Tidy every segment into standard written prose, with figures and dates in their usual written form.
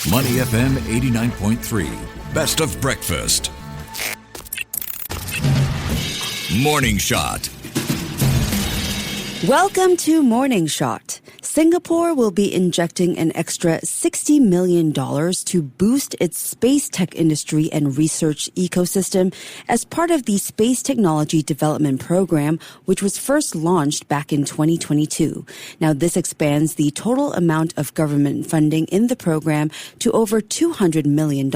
Money FM 89.3. Best of breakfast. Morning Shot. Welcome to Morning Shot. Singapore will be injecting an extra $60 million to boost its space tech industry and research ecosystem as part of the Space Technology Development Program, which was first launched back in 2022. Now, this expands the total amount of government funding in the program to over $200 million,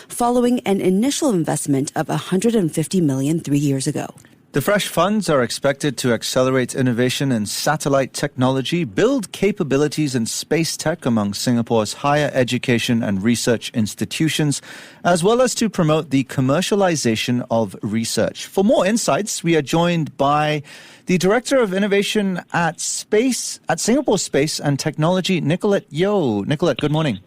following an initial investment of $150 million 3 years ago. The fresh funds are expected to accelerate innovation in satellite technology, build capabilities in space tech among Singapore's higher education and research institutions, as well as to promote the commercialization of research. For more insights, we are joined by the Director of Innovation at Singapore Space and Technology, Nicolette Yeo. Nicolette, good morning.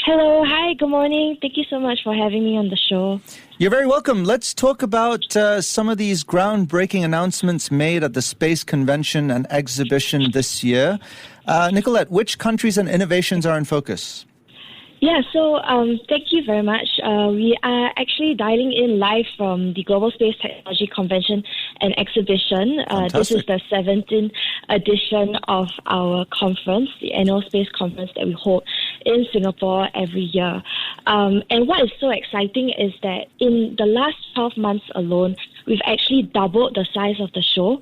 Hello, hi, good morning. Thank you so much for having me on the show. You're very welcome. Let's talk about some of these groundbreaking announcements made at the Space Convention and Exhibition this year. Nicolette, which countries and innovations are in focus? Yeah, so thank you very much. We are actually dialing in live from the Global Space Technology Convention and Exhibition. This is the 17th edition of our conference, the annual space conference that we hold in Singapore every year. And what is so exciting is that in the last 12 months alone, we've actually doubled the size of the show.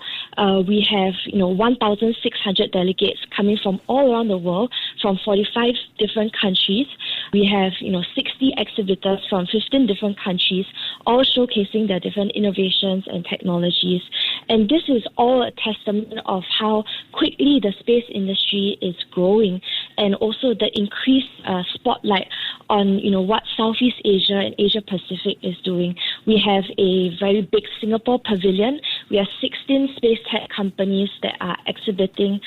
We have, 1,600 delegates coming from all around the world, from 45 different countries. We have, 60 exhibitors from 15 different countries, all showcasing their different innovations and technologies. And this is all a testament of how quickly the space industry is growing, and also the increased spotlight on, what Southeast Asia and Asia Pacific is doing. We have a very big Singapore pavilion. We have 16 space tech companies that are exhibiting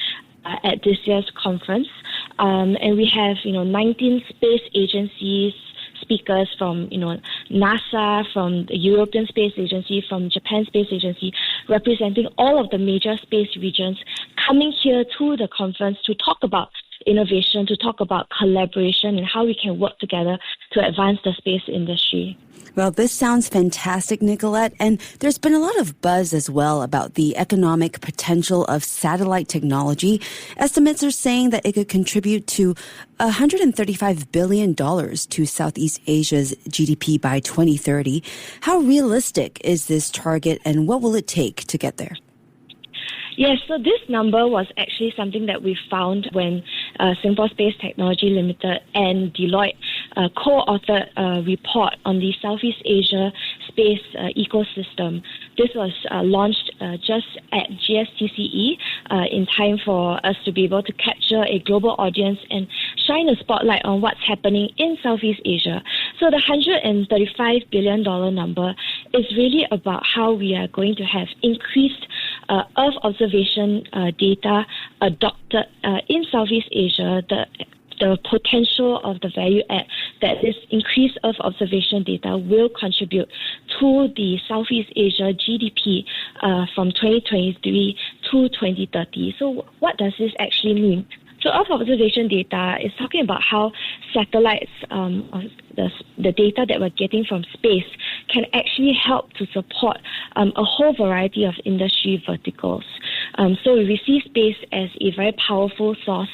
at this year's conference. And we have, 19 space agencies, speakers from, NASA, from the European Space Agency, from Japan Space Agency, representing all of the major space regions, coming here to the conference to talk about innovation, to talk about collaboration and how we can work together to advance the space industry. Well, this sounds fantastic, Nicolette. And there's been a lot of buzz as well about the economic potential of satellite technology. Estimates are saying that it could contribute to $135 billion to Southeast Asia's GDP by 2030. How realistic is this target, and what will it take to get there? Yes, so this number was actually something that we found when Singapore Space Technology Limited and Deloitte co-authored a report on the Southeast Asia space ecosystem. This was launched just at GSTCE in time for us to be able to capture a global audience and shine a spotlight on what's happening in Southeast Asia. So the $135 billion number is really about how we are going to have increased Earth observation data adopted in Southeast Asia, the potential of the value add that this increased Earth observation data will contribute to the Southeast Asia GDP from 2023 to 2030. So what does this actually mean? So Earth observation data is talking about how satellites, the data that we're getting from space, can actually help to support a whole variety of industry verticals. So we see space as a very powerful source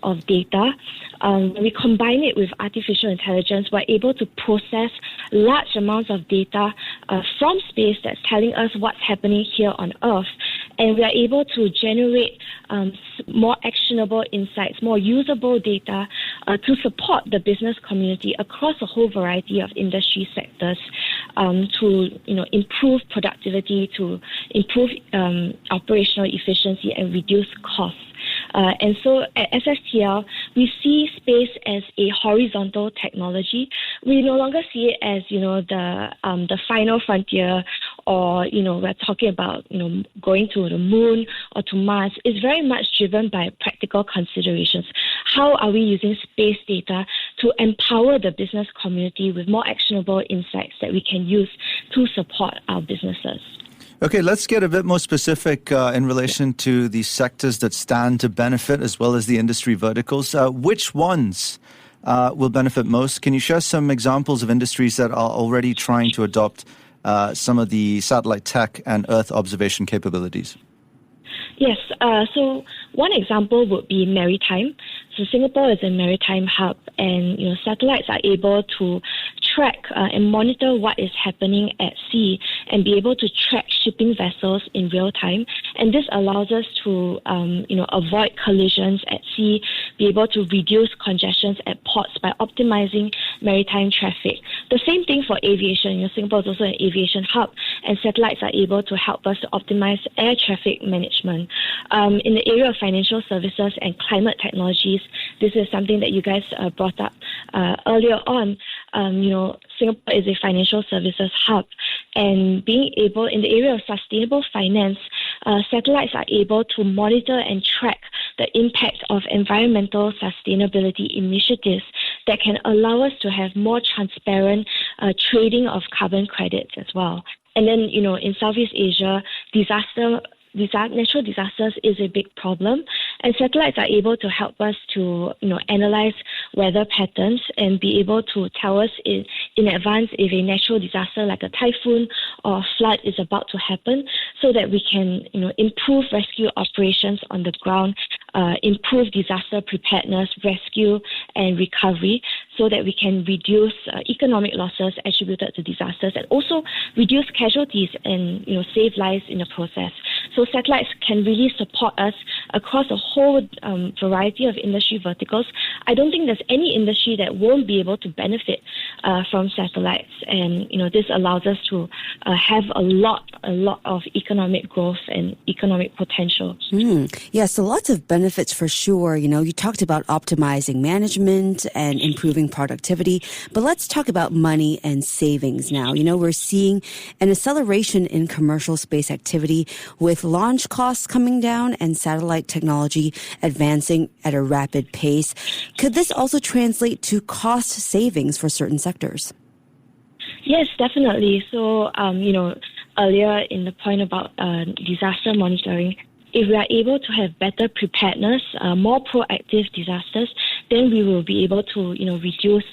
of data. When we combine it with artificial intelligence, we're able to process large amounts of data from space that's telling us what's happening here on Earth. And we are able to generate more actionable insights, more usable data to support the business community across a whole variety of industry sectors to improve productivity, to improve operational efficiency and reduce costs. And so at SSTL, we see space as a horizontal technology. We no longer see it as, the final frontier, or, we're talking about, going to the moon or to Mars. It's very much driven by practical considerations. How are we using space data to empower the business community with more actionable insights that we can use to support our businesses? Okay, let's get a bit more specific in relation to the sectors that stand to benefit as well as the industry verticals. Which ones will benefit most. Can you share some examples of industries that are already trying to adopt some of the satellite tech and Earth observation capabilities? Yes, so one example would be maritime. So Singapore is a maritime hub, and satellites are able to track and monitor what is happening at sea and be able to track shipping vessels in real time. And this allows us to avoid collisions at sea, be able to reduce congestions at ports by optimizing maritime traffic. The same thing for aviation. Singapore is also an aviation hub, and satellites are able to help us to optimize air traffic management. In the area of financial services and climate technologies, this is something that you guys brought up earlier on. Singapore is a financial services hub, and being able, in the area of sustainable finance, satellites are able to monitor and track the impact of environmental sustainability initiatives that can allow us to have more transparent trading of carbon credits as well. And then, in Southeast Asia, natural disasters is a big problem, and satellites are able to help us to analyze weather patterns and be able to tell us in advance if a natural disaster like a typhoon or flood is about to happen, so that we can improve rescue operations on the ground, improve disaster preparedness, rescue and recovery, so that we can reduce economic losses attributed to disasters and also reduce casualties and save lives in the process. So satellites can really support us across a whole variety of industry verticals. I don't think there's any industry that won't be able to benefit from satellites, and this allows us to have a lot of economic growth and economic potential. Yeah, so lots of benefits for sure. You talked about optimizing management and improving productivity, but let's talk about money and savings now. We're seeing an acceleration in commercial space activity with launch costs coming down and satellite technology advancing at a rapid pace. Could this also translate to cost savings for certain sectors? Yes, definitely. So, earlier in the point about disaster monitoring, if we are able to have better preparedness, more proactive disasters, then we will be able to, reduce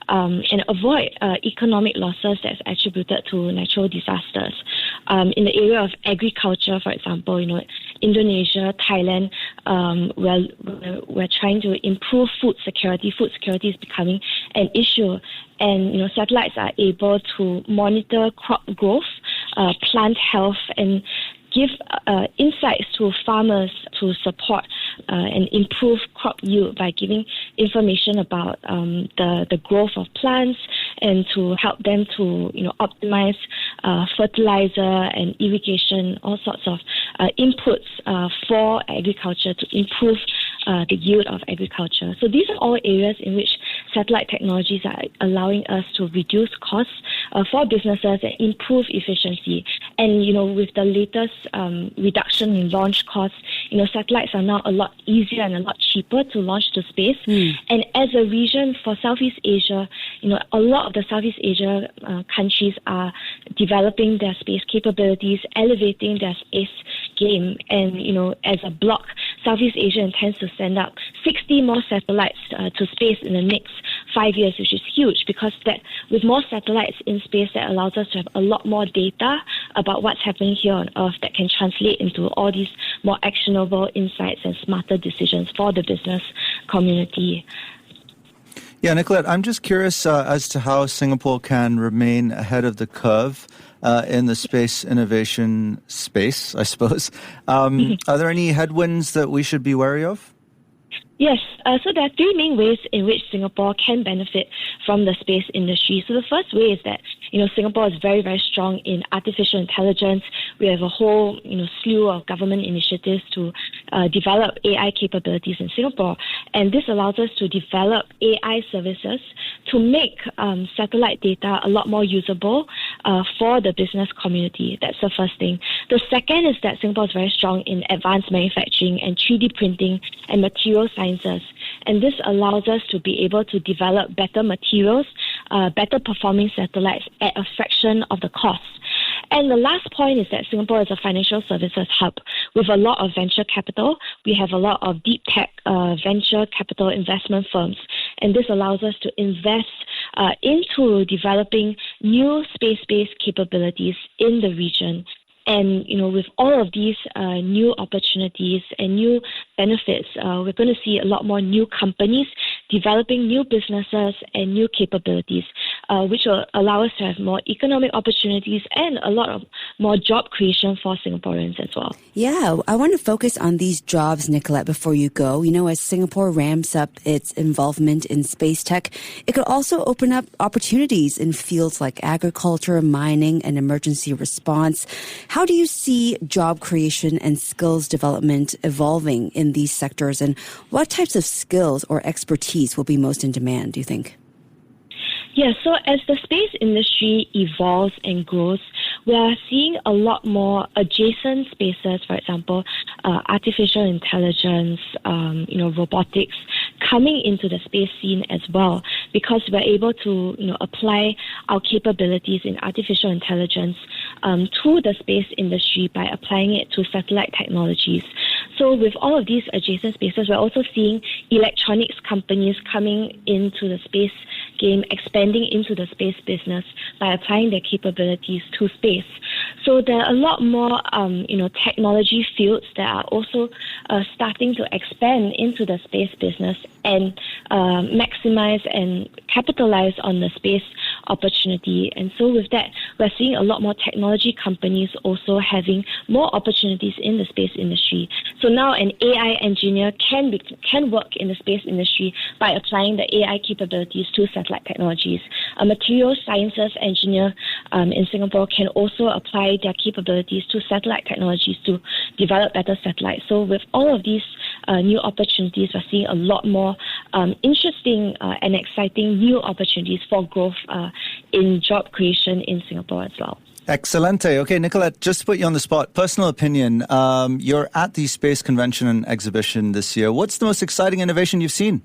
and avoid economic losses that's attributed to natural disasters. In the area of agriculture, for example, Indonesia, Thailand, we're trying to improve food security. Food security is becoming an issue, and satellites are able to monitor crop growth, plant health, and give insights to farmers to support and improve crop yield by giving information about the growth of plants and to help them to optimize fertilizer and irrigation, all sorts of inputs for agriculture to improve the yield of agriculture. So these are all areas in which satellite technologies are allowing us to reduce costs for businesses and improve efficiency. And, with the latest reduction in launch costs, satellites are now a lot easier and a lot cheaper to launch to space. And as a region for Southeast Asia, a lot of the Southeast Asia countries are developing their space capabilities, elevating their space game. And, as a bloc, Southeast Asia intends to send up 60 more satellites to space in the next 5 years, which is huge, because that with more satellites in space, that allows us to have a lot more data about what's happening here on Earth that can translate into all these more actionable insights and smarter decisions for the business community. Yeah, Nicolette, I'm just curious as to how Singapore can remain ahead of the curve in the space innovation space, I suppose. Are there any headwinds that we should be wary of? Yes, so there are three main ways in which Singapore can benefit from the space industry. So the first way is that, Singapore is very, very strong in artificial intelligence. We have a whole, slew of government initiatives to develop AI capabilities in Singapore. And this allows us to develop AI services to make satellite data a lot more usable for the business community. That's the first thing. The second is that Singapore is very strong in advanced manufacturing and 3D printing and material sciences. And this allows us to be able to develop better materials, better performing satellites at a fraction of the cost. And the last point is that Singapore is a financial services hub with a lot of venture capital. We have a lot of deep tech venture capital investment firms, and this allows us to invest into developing new space-based capabilities in the region. And, with all of these new opportunities and new benefits, we're going to see a lot more new companies developing new businesses and new capabilities, which will allow us to have more economic opportunities and a lot of more job creation for Singaporeans as well. Yeah, I want to focus on these jobs, Nicolette, before you go. As Singapore ramps up its involvement in space tech, it could also open up opportunities in fields like agriculture, mining, and emergency response. How do you see job creation and skills development evolving in these sectors, and what types of skills or expertise will be most in demand, do you think? Yeah, so as the space industry evolves and grows, we are seeing a lot more adjacent spaces, for example, artificial intelligence, robotics, coming into the space scene as well, because we're able to, apply our capabilities in artificial intelligence to the space industry by applying it to satellite technologies. So with all of these adjacent spaces, we're also seeing electronics companies coming into the space game, expanding into the space business by applying their capabilities to space. So there are a lot more, technology fields that are also starting to expand into the space business and maximize and capitalize on the space opportunity. And so with that, we're seeing a lot more technology companies also having more opportunities in the space industry. So now an AI engineer can work in the space industry by applying the AI capabilities to satellite technologies. A materials sciences engineer in Singapore can also apply their capabilities to satellite technologies to develop better satellites. So with all of these new opportunities, we're seeing a lot more interesting and exciting new opportunities for growth in job creation in Singapore as well. Excelente. Okay, Nicolette, just to put you on the spot, personal opinion, you're at the Space Convention and Exhibition this year. What's the most exciting innovation you've seen?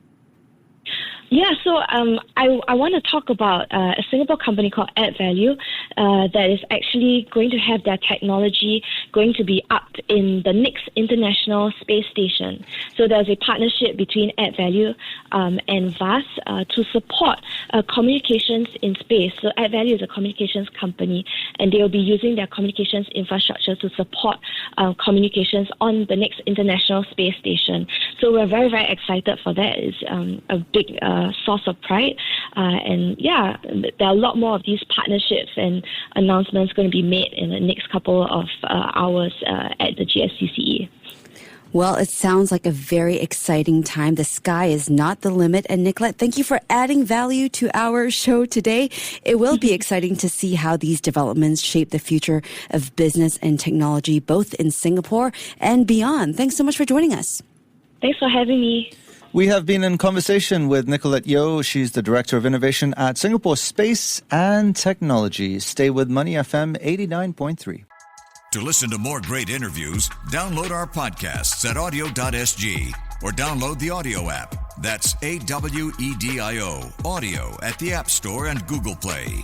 Yeah, so I want to talk about a Singapore company called Add Value that is actually going to have their technology going to be up in the next International Space Station. So there's a partnership between Add Value and VAS to support communications in space. So Add Value is a communications company, and they will be using their communications infrastructure to support communications on the next International Space Station. So we're very, very excited for that. It's a big source of pride. And yeah, there are a lot more of these partnerships and announcements going to be made in the next couple of hours at the GSCCE. Well, it sounds like a very exciting time. The sky is not the limit. And Nicolette, thank you for adding value to our show today. It will be exciting to see how these developments shape the future of business and technology, both in Singapore and beyond. Thanks so much for joining us. Thanks for having me. We have been in conversation with Nicolette Yeo. She's the Director of Innovation at Singapore Space and Technology. Stay with Money FM 89.3. To listen to more great interviews, download our podcasts at audio.sg or download the audio app. That's AWEDIO, audio at the App Store and Google Play.